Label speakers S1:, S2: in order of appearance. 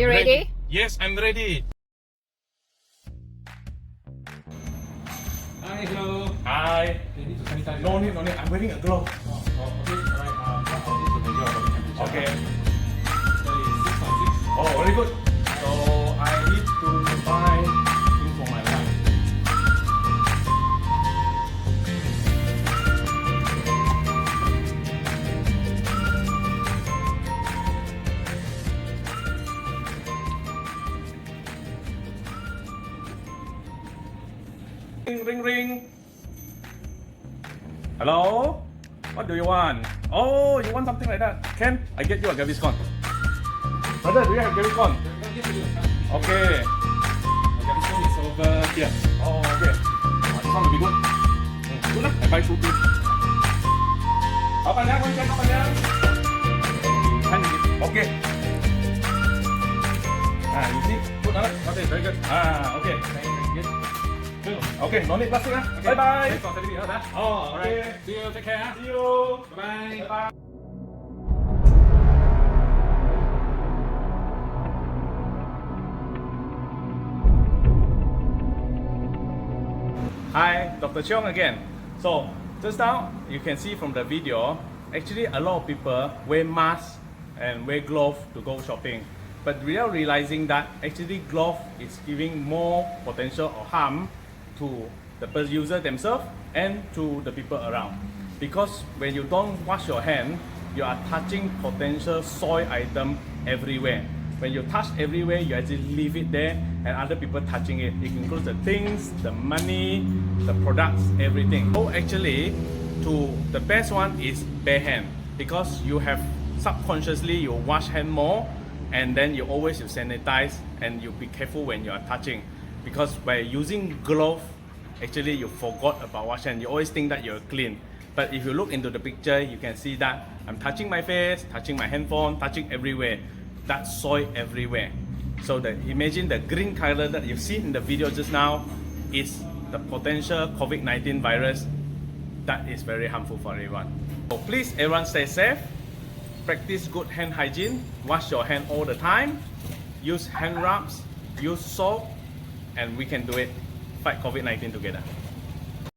S1: You ready?
S2: Yes, I'm ready.
S3: Hi, hello.
S2: Hi.
S3: You need to sanitize.
S2: No need. I'm wearing a glove.
S3: Okay, alright. I'll need to measure your body temperature.
S2: Okay.
S3: That is 6.6.
S2: Oh, very good. So I need to buy things for my wife. Ring, ring, ring. Hello? What do you want? Oh, you want something like that? Ken, I get you a Gaviscon. Brother, do you have Gaviscon? Okay.
S3: Okay, this one is over here.
S2: Oh, okay. This one will be good. Good lah. I buy two things. Apa ya? Kunci apa ya? Okay. You see? Good lah.
S3: Okay, very good.
S2: Okay.
S3: Thank you.
S2: Okay, no need plastic lah.
S3: Okay.
S2: Bye bye.
S3: Thanks for setting me up, huh?
S2: Oh, okay.
S3: Alright. See you. Take care.
S2: See you.
S3: Bye.
S2: Bye. Hi, Dr. Cheong again. So, just now you can see from the video, actually a lot of people wear masks and wear gloves to go shopping. But without realizing that actually glove is giving more potential or harm to the user themselves and to the people around. Because when you don't wash your hand, you are touching potential soil item everywhere. When you touch everywhere, you actually leave it there and other people touching it. It includes the things, the money, the products, everything. So actually, the best one is bare hand, because you have subconsciously you wash hand more, and then you sanitize and you be careful when you are touching. Because by using glove, actually you forgot about wash hand. You always think that you're clean. But if you look into the picture, you can see that I'm touching my face, touching my handphone, touching everywhere. That's soil everywhere. So imagine the green color that you see in the video just now is the potential COVID-19 virus that is very harmful for everyone. So please, everyone stay safe, practice good hand hygiene, wash your hand all the time, use hand rubs, use soap, and we can do it. Fight COVID-19 together.